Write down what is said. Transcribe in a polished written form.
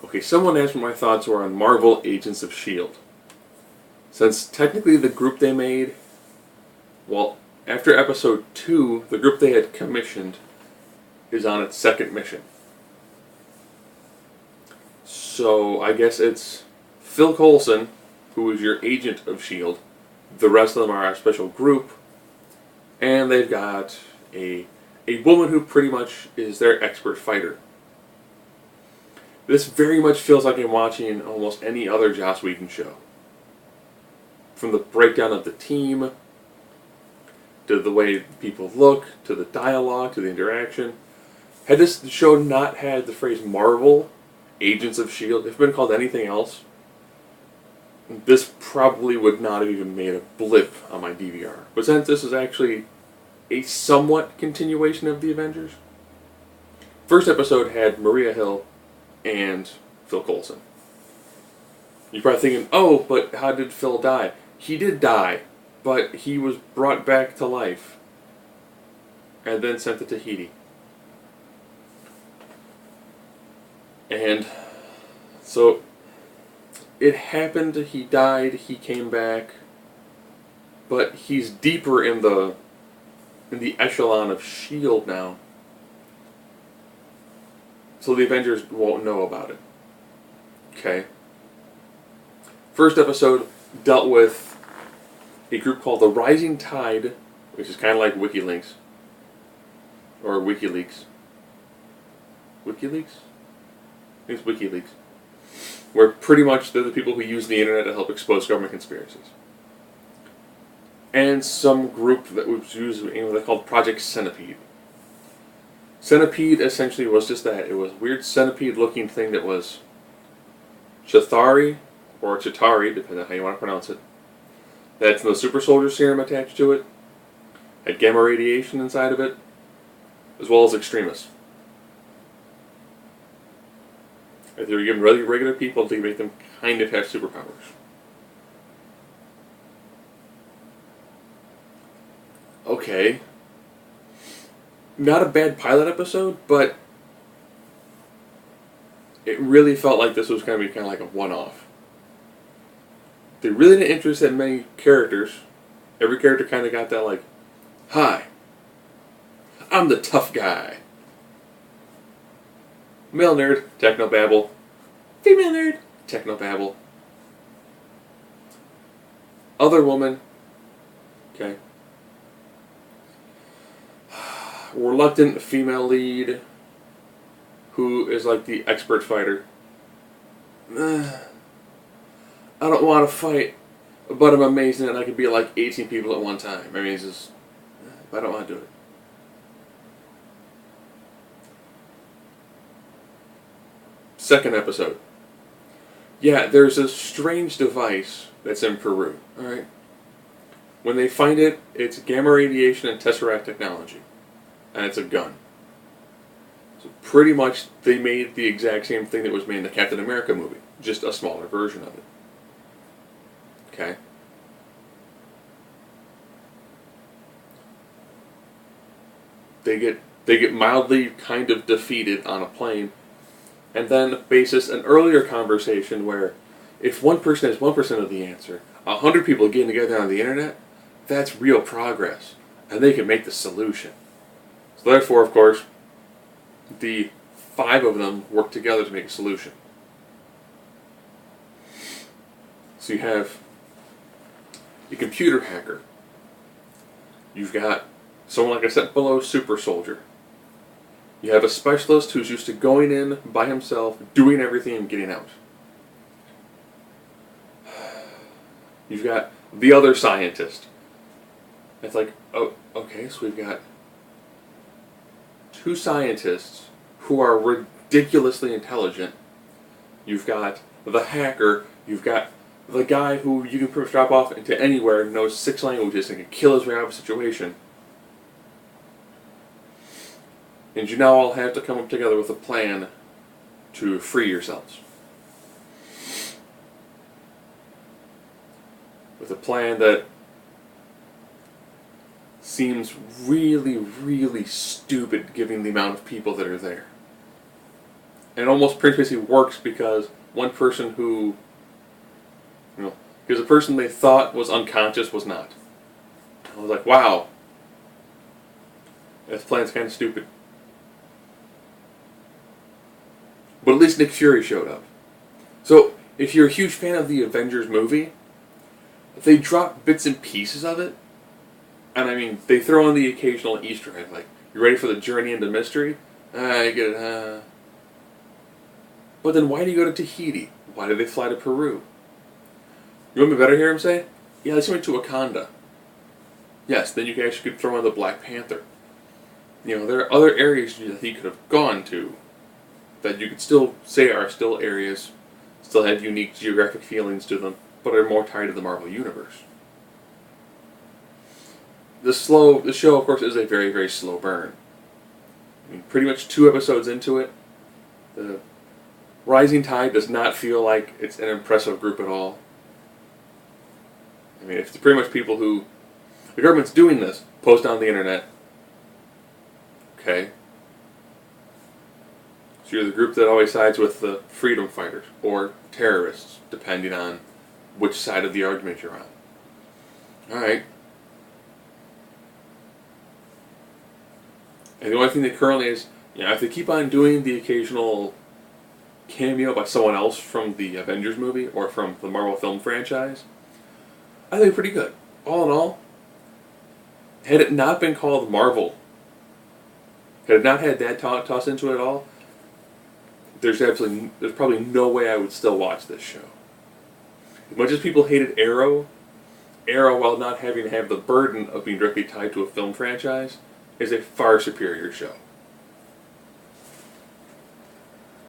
Okay, someone asked what my thoughts were on Marvel Agents of S.H.I.E.L.D. Since technically the group they made, well, after episode 2, the group they had commissioned is on its second mission. So I guess it's Phil Coulson, who is your agent of S.H.I.E.L.D. The rest of them are our special group. And they've got a woman who pretty much is their expert fighter. This very much feels like I'm watching almost any other Joss Whedon show. From the breakdown of the team, to the way people look, to the dialogue, to the interaction. Had this show not had the phrase Marvel Agents of S.H.I.E.L.D., if it had been called anything else, this probably would not have even made a blip on my DVR. But since this is actually a somewhat continuation of the Avengers, first episode had Maria Hill and Phil Coulson. You're probably thinking, oh, but how did Phil die? He did die, but he was brought back to life and then sent to Tahiti. And so it happened, he died, he came back, but he's deeper in the echelon of S.H.I.E.L.D. now. So the Avengers won't know about it. Okay. First episode dealt with a group called the Rising Tide, which is kind of like WikiLeaks. Or WikiLeaks. WikiLeaks? I think it's WikiLeaks. Where pretty much they're the people who use the internet to help expose government conspiracies. And some group that was used, what they called Project Centipede. Centipede essentially was just that. It was a weird centipede-looking thing that was Chitauri, or Chitauri, depending on how you want to pronounce it. That's no super soldier serum attached to it. Had gamma radiation inside of it, as well as extremists. If they were given regular people to make them kind of have superpowers. Okay. Not a bad pilot episode, but it really felt like this was going to be kind of like a one-off. They really didn't introduce that many characters. Every character kind of got that like, hi, I'm the tough guy. Male nerd, technobabble. Female nerd, technobabble. Other woman, okay. Reluctant female lead, who is like the expert fighter. I don't want to fight, but I'm amazing and I can beat like 18 people at one time. I mean, it's just, I don't want to do it. Second episode. Yeah, there's a strange device that's in Peru, alright? When they find it, it's gamma radiation and tesseract technology. And it's a gun. So pretty much they made the exact same thing that was made in the Captain America movie, just a smaller version of it. Okay? They get mildly kind of defeated on a plane, and then basis an earlier conversation where if one person has 1% of the answer, 100 people getting together on the internet, that's real progress, and they can make the solution. So therefore, of course, the 5 of them work together to make a solution. So you have a computer hacker. You've got someone like I said below, super soldier. You have a specialist who's used to going in by himself, doing everything and getting out. You've got the other scientist. It's like, oh, okay, so we've got 2 scientists who are ridiculously intelligent. You've got the hacker. You've got the guy who you can pretty much drop off into anywhere, knows 6 languages, and can kill his way out of a situation. And you now all have to come up together with a plan to free yourselves. With a plan that seems really, really stupid given the amount of people that are there. And almost basically works because one person who, because the person they thought was unconscious was not. I was like, wow, this plan's kind of stupid. But at least Nick Fury showed up. So, if you're a huge fan of the Avengers movie, they drop bits and pieces of it. And I mean, they throw in the occasional Easter egg, like, you ready for the journey into mystery? I get it, But then why do you go to Tahiti? Why did they fly to Peru? You want me better hear him say? Yeah, they went to Wakanda. Yes, then you actually could throw in the Black Panther. There are other areas that he could have gone to that you could still say are still areas, still have unique geographic feelings to them, but are more tied to the Marvel Universe. The show, of course, is a very, very slow burn. I mean, pretty much 2 episodes into it, the Rising Tide does not feel like it's an impressive group at all. I mean, it's pretty much people who, the government's doing this, post on the internet. Okay. So you're the group that always sides with the freedom fighters, or terrorists, depending on which side of the argument you're on. Alright. And the only thing that currently is, if they keep on doing the occasional cameo by someone else from the Avengers movie, or from the Marvel film franchise, I think pretty good. All in all, had it not been called Marvel, had it not had that tossed into it at all, there's probably no way I would still watch this show. As much as people hated Arrow, while not having to have the burden of being directly tied to a film franchise, is a far superior show.